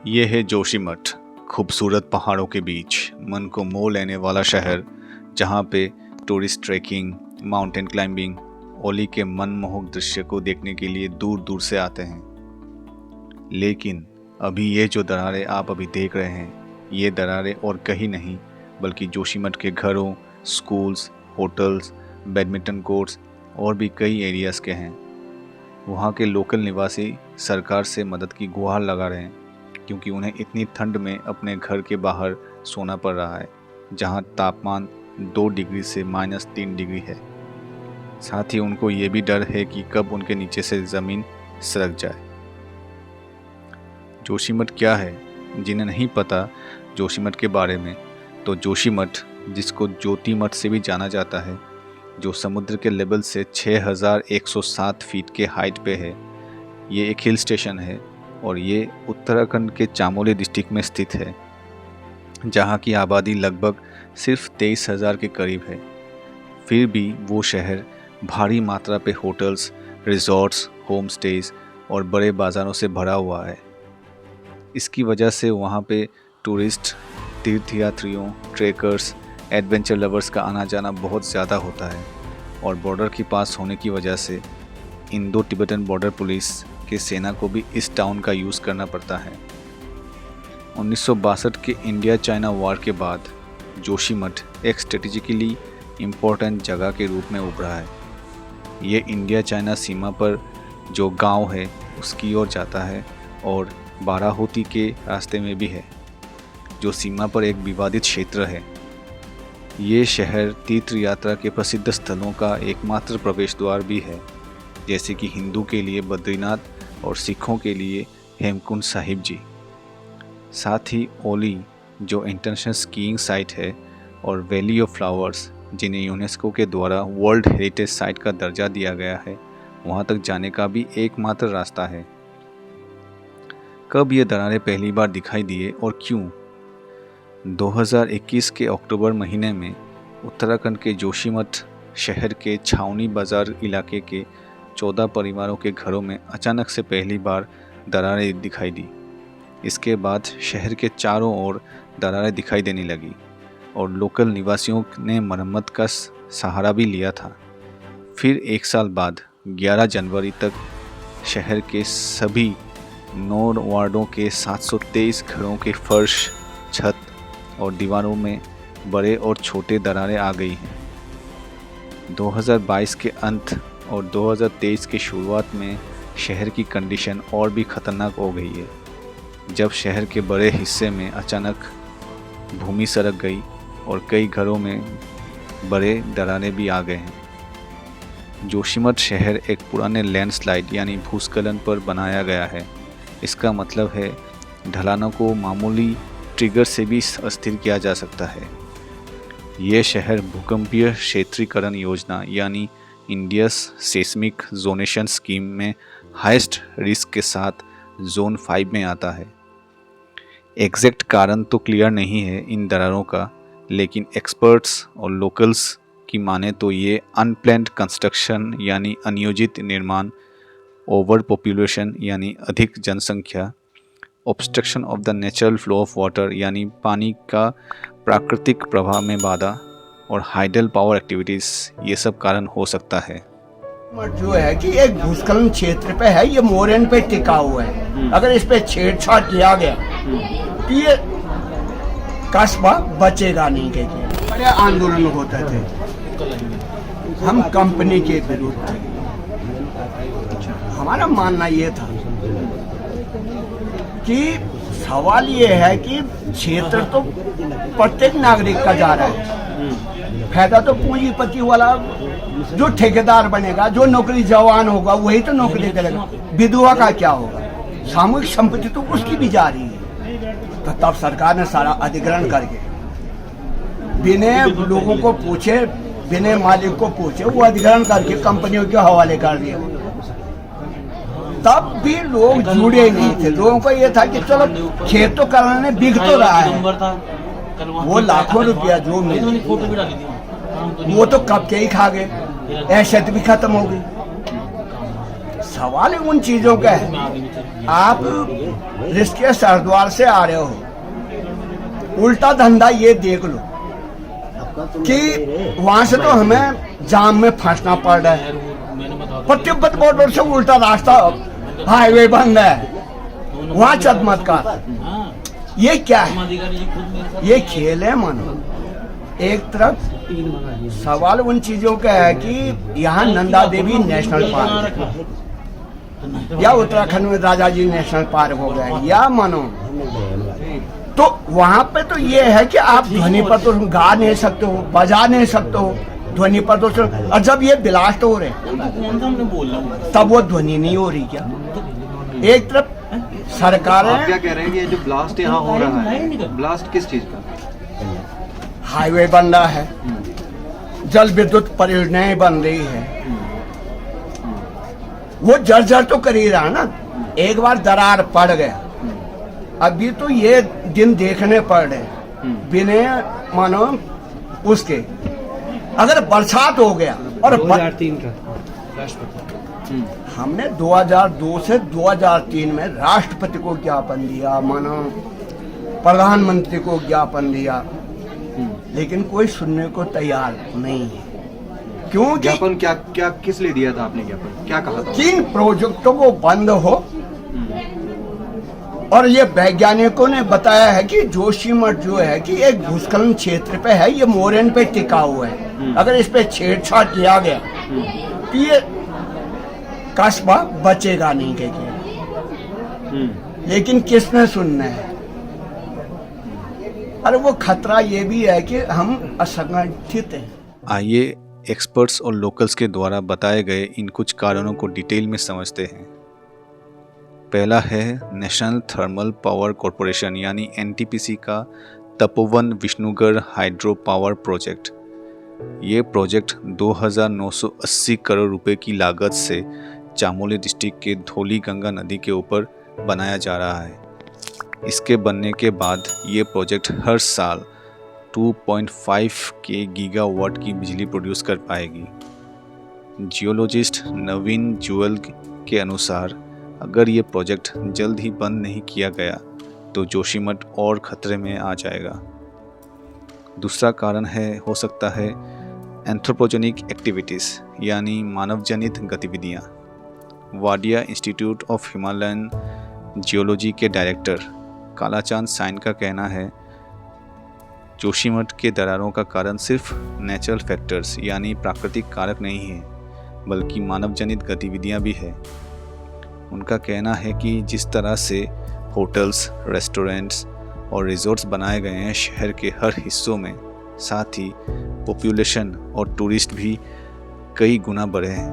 ये है जोशीमठ, खूबसूरत पहाड़ों के बीच मन को मोह लेने वाला शहर, जहाँ पे टूरिस्ट ट्रैकिंग, माउंटेन क्लाइंबिंग, ओली के मनमोहक दृश्य को देखने के लिए दूर दूर से आते हैं। लेकिन अभी ये जो दरारें आप अभी देख रहे हैं, ये दरारें और कहीं नहीं बल्कि जोशीमठ के घरों, स्कूल्स, होटल्स, बैडमिंटन कोर्ट्स और भी कई एरियाज़ के हैं। वहाँ के लोकल निवासी सरकार से मदद की गुहार लगा रहे हैं, क्योंकि उन्हें इतनी ठंड में अपने घर के बाहर सोना पड़ रहा है, जहाँ तापमान 2 डिग्री से -3 डिग्री है। साथ ही उनको ये भी डर है कि कब उनके नीचे से ज़मीन सरक जाए। जोशीमठ क्या है? जिन्हें नहीं पता जोशीमठ के बारे में, तो जोशीमठ, जिसको ज्योति मठ से भी जाना जाता है, जो समुद्र के लेवल से 6107 फीट के हाइट पे है, ये एक हिल स्टेशन है और ये उत्तराखंड के चामोली डिस्ट्रिक्ट में स्थित है, जहाँ की आबादी लगभग सिर्फ 23,000 के करीब है। फिर भी वो शहर भारी मात्रा पे होटल्स, रिजॉर्ट्स, होम स्टेज और बड़े बाज़ारों से भरा हुआ है। इसकी वजह से वहाँ पे टूरिस्ट, तीर्थयात्रियों, ट्रेकर्स, एडवेंचर लवर्स का आना जाना बहुत ज़्यादा होता है और बॉर्डर के पास होने की वजह से इंडो तिब्बतन बॉर्डर पुलिस के सेना को भी इस टाउन का यूज़ करना पड़ता है। 1962 के इंडिया चाइना वॉर के बाद जोशीमठ एक स्ट्रेटेजिकली इम्पोर्टेंट जगह के रूप में उभरा है। ये इंडिया चाइना सीमा पर जो गांव है उसकी ओर जाता है और बाराहोती के रास्ते में भी है, जो सीमा पर एक विवादित क्षेत्र है। ये शहर तीर्थ यात्रा के प्रसिद्ध स्थलों का एकमात्र प्रवेश द्वार भी है, जैसे कि हिंदू के लिए बद्रीनाथ और सिखों के लिए हेमकुंड साहिब जी। साथ ही ओली, जो इंटरनेशनल स्कीइंग साइट है, और वैली ऑफ फ्लावर्स, जिन्हें यूनेस्को के द्वारा वर्ल्ड हेरिटेज साइट का दर्जा दिया गया है, वहाँ तक जाने का भी एकमात्र रास्ता है। कब ये दरारें पहली बार दिखाई दिए और क्यों? 2021 के अक्टूबर महीने में उत्तराखंड के जोशीमठ शहर के छावनी बाज़ार इलाके के 14 परिवारों के घरों में अचानक से पहली बार दरारें दिखाई दी। इसके बाद शहर के चारों ओर दरारें दिखाई देने लगी और लोकल निवासियों ने मरम्मत का सहारा भी लिया था। फिर एक साल बाद 11 जनवरी तक शहर के सभी 9 वार्डों के 723 घरों के फर्श, छत और दीवारों में बड़े और छोटे दरारें आ गई हैं। 2022 के अंत और 2023 की शुरुआत में शहर की कंडीशन और भी खतरनाक हो गई है, जब शहर के बड़े हिस्से में अचानक भूमि सरक गई और कई घरों में बड़े दरारें भी आ गए हैं। जोशीमठ शहर एक पुराने लैंडस्लाइड यानी भूस्खलन पर बनाया गया है। इसका मतलब है ढलानों को मामूली ट्रिगर से भी अस्थिर किया जा सकता है। ये शहर भूकंपीय क्षेत्रीकरण योजना यानी इंडियस सेस्मिक जोनेशन स्कीम में हाईएस्ट रिस्क के साथ जोन 5 में आता है। एग्जैक्ट कारण तो क्लियर नहीं है इन दरारों का, लेकिन एक्सपर्ट्स और लोकल्स की माने तो ये अनप्लान्ड कंस्ट्रक्शन यानी अनियोजित निर्माण, ओवर पॉपुलेशन यानी अधिक जनसंख्या, obstruction of the natural flow of water यानी पानी का प्राकृतिक प्रवाह में बाधा, और हाइडल पावर एक्टिविटीज़, ये सब कारण हो सकता है। जो है कि एक भूस्खलन क्षेत्र पे है, ये मोरन पे टिका हुआ है। अगर इस पे छेड़छाड़ किया गया तो ये कस्बा बचेगा नहीं। के बड़े आंदोलन होते थे, हम कंपनी के विरुद्ध थे। हमारा मानना ये था कि सवाल ये है कि क्षेत्र तो प्रत्येक नागरिक का जा रहा है, फायदा तो पूंजीपति वाला, जो ठेकेदार बनेगा, जो नौकरी जवान होगा वही तो नौकरी करेगा। विधवा का क्या होगा? सामूहिक संपत्ति तो उसकी भी जा रही है। तो तब सरकार ने सारा अधिग्रहण करके बिना लोगों को पूछे, बिना मालिक को पूछे, वो अधिग्रहण करके कंपनियों के हवाले कर दिया। तब भी लोग जुड़े नहीं थे। लोगों को ये था कि चलो खेत तो कराने बिक तो रहा है, वो लाखों रुपया जो मिले वो तो कब के ही खा गए, ऐशत भी खत्म हो गई। सवाल उन चीजों का है। आप ऋषिकेश हरिद्वार से आ रहे हो, उल्टा धंधा ये देख लो कि वहां से तो हमें जाम में फंसना पड़ रहा है, पर तिब्बत बॉर्डर से उल्टा रास्ता हाईवे बंद है, वहां चमत्कार। ये क्या है? ये खेल है मानो। एक तरफ सवाल उन चीजों का है कि यहाँ नंदा देवी नेशनल पार्क या उत्तराखंड में राजा जी नेशनल पार्क हो गया, या मानो तो वहां पे तो ये है कि आप ध्वनि प्रदूषण गा नहीं सकते हो, बजा नहीं सकते हो, ध्वनि प्रदूषण। और जब ये ब्लास्ट हो रहे तब वो ध्वनि नहीं हो रही क्या? एक तरफ सरकार आप क्या कह रहे हैं कि ये जो ब्लास्ट यहाँ हो रहा है, ब्लास्ट किस चीज का? हाईवे बन रहा है, जल विद्युत परियोजनाएं बन रही है, वो जर्जर तो कर ही रहा ना। एक बार दरार पड़ गया, अभी तो ये दिन देखने पड़ रहे बिना मानो उसके। अगर बरसात हो गया और 2003 का राष्ट्रपति, हमने 2002 से 2003 में राष्ट्रपति को ज्ञापन दिया, मानो प्रधानमंत्री को ज्ञापन दिया, लेकिन कोई सुनने को तैयार नहीं है। क्योंकि ज्ञापन क्या किस लिए दिया था आपने ज्ञापन? क्या कहा था? किन प्रोजेक्टों को बंद हो, और ये वैज्ञानिकों ने बताया है कि जोशीमठ जो है कि एक भूस्खलन क्षेत्र पे है, ये मोरन पे टिका हुआ है। अगर इस पे छेड़छाड़ किया गया तो ये कस्बा बचेगा नहीं कहीं। लेकिन किसने सुनना है? अरे वो खतरा ये भी है कि हम असंगठित हैं। आइए एक्सपर्ट्स और लोकल्स के द्वारा बताए गए इन कुछ कारणों को डिटेल में समझते हैं। पहला है नेशनल थर्मल पावर कॉरपोरेशन यानी एनटीपीसी का Tapovan Vishnugarh hydro power project. ये प्रोजेक्ट 2980 करोड़ रुपए की लागत से चामोली डिस्ट्रिक्ट के धौली गंगा नदी के ऊपर बनाया जा रहा है। इसके बनने के बाद ये प्रोजेक्ट हर साल 2.5 के गीगावाट की बिजली प्रोड्यूस कर पाएगी। जियोलॉजिस्ट नवीन जुएल के अनुसार अगर ये प्रोजेक्ट जल्द ही बंद नहीं किया गया तो जोशीमठ और खतरे में आ जाएगा। दूसरा कारण हो सकता है एंथ्रोपोजेनिक एक्टिविटीज़ यानी मानवजनित गतिविधियाँ। Wadia institute of Himalayan geology के डायरेक्टर कालाचांद साइन का कहना है जोशीमठ के दरारों का कारण सिर्फ नेचुरल फैक्टर्स यानी प्राकृतिक कारक नहीं है, बल्कि मानवजनित गतिविधियां भी है। उनका कहना है कि जिस तरह से होटल्स, रेस्टोरेंट्स और रिजॉर्ट्स बनाए गए हैं शहर के हर हिस्सों में, साथ ही पॉपुलेशन और टूरिस्ट भी कई गुना बढ़े हैं।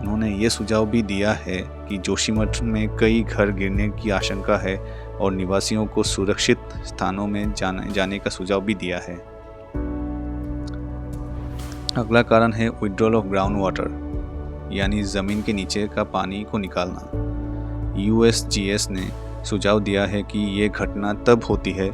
उन्होंने ये सुझाव भी दिया है कि जोशीमठ में कई घर गिरने की आशंका है और निवासियों को सुरक्षित स्थानों में जाने का सुझाव भी दिया है। अगला कारण है विड्रॉल ऑफ ग्राउंड वाटर यानी ज़मीन के नीचे का पानी को निकालना। यूएसजीएस ने सुझाव दिया है कि ये घटना तब होती है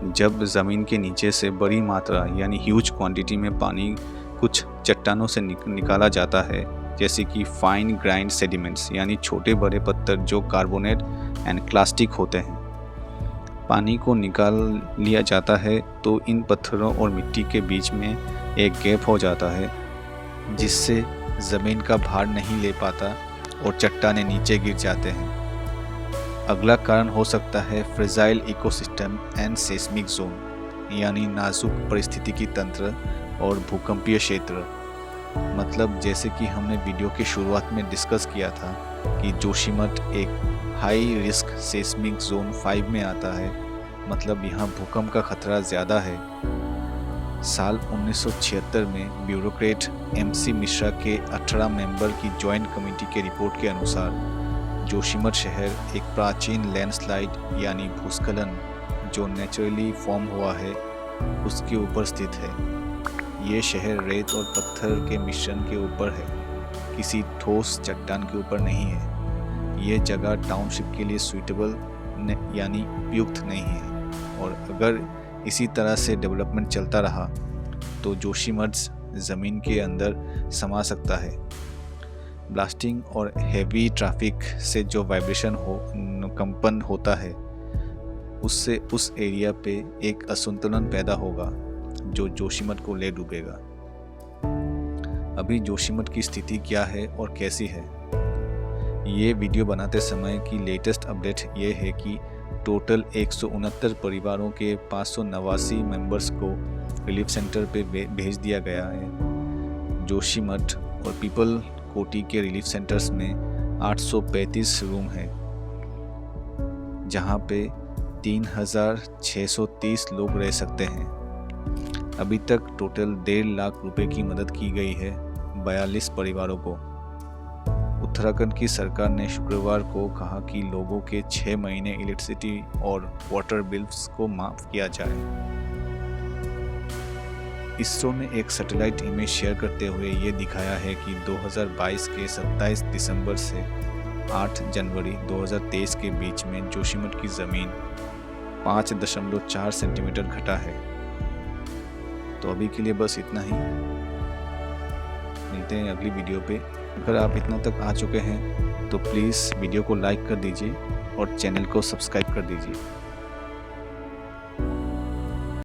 जब ज़मीन के नीचे से बड़ी मात्रा यानी ह्यूज क्वांटिटी में पानी कुछ चट्टानों से निकाला जाता है, जैसे कि फाइन ग्राइंड सेडिमेंट्स यानी छोटे बड़े पत्थर जो कार्बोनेट एंड क्लास्टिक होते हैं। पानी को निकाल लिया जाता है तो इन पत्थरों और मिट्टी के बीच में एक गैप हो जाता है जिससे ज़मीन का भार नहीं ले पाता और चट्टानें नीचे गिर जाते हैं। अगला कारण हो सकता है fragile ecosystem and seismic zone यानी नाजुक पारिस्थितिकी तंत्र और भूकंपीय क्षेत्र। मतलब जैसे कि हमने वीडियो के शुरुआत में डिस्कस किया था कि जोशीमठ एक हाई रिस्क सेस्मिक जोन 5 में आता है, मतलब यहाँ भूकंप का खतरा ज़्यादा है। साल 1976 में ब्यूरोक्रेट एमसी मिश्रा के 18 मेंबर की जॉइंट कमेटी के रिपोर्ट के अनुसार जोशीमठ शहर एक प्राचीन लैंडस्लाइड यानी भूस्खलन जो नेचुरली फॉर्म हुआ है उसके ऊपर स्थित है। ये शहर रेत और पत्थर के मिश्रण के ऊपर है, किसी ठोस चट्टान के ऊपर नहीं है। ये जगह टाउनशिप के लिए सूटेबल यानी उपयुक्त नहीं है और अगर इसी तरह से डेवलपमेंट चलता रहा तो जोशीमठ ज़मीन के अंदर समा सकता है। ब्लास्टिंग और हेवी ट्रैफिक से जो वाइब्रेशन कंपन होता है उससे उस एरिया पे एक असंतुलन पैदा होगा जो जोशीमठ को ले डूबेगा। अभी जोशीमठ की स्थिति क्या है और कैसी है, ये वीडियो बनाते समय की लेटेस्ट अपडेट ये है कि टोटल 169 परिवारों के 589 मेंबर्स को रिलीफ सेंटर पे भेज दिया गया है। जोशीमठ और पीपल कोटी के रिलीफ सेंटर्स में 835 रूम हैं, जहां पे 3630 लोग रह सकते हैं। अभी तक टोटल 1.5 लाख रुपए की मदद की गई है 42 परिवारों को। उत्तराखंड की सरकार ने शुक्रवार को कहा कि लोगों के 6 महीने इलेक्ट्रिसिटी और वाटर बिल्स को माफ किया जाए। इसरो ने एक सैटेलाइट इमेज शेयर करते हुए ये दिखाया है कि 2022 के 27 दिसंबर से 8 जनवरी 2023 के बीच में जोशीमठ की ज़मीन 5.4 सेंटीमीटर घटा है। तो अभी के लिए बस इतना ही, मिलते हैं अगली वीडियो पे। अगर आप इतना तक आ चुके हैं तो प्लीज़ वीडियो को लाइक कर दीजिए और चैनल को सब्सक्राइब कर दीजिए।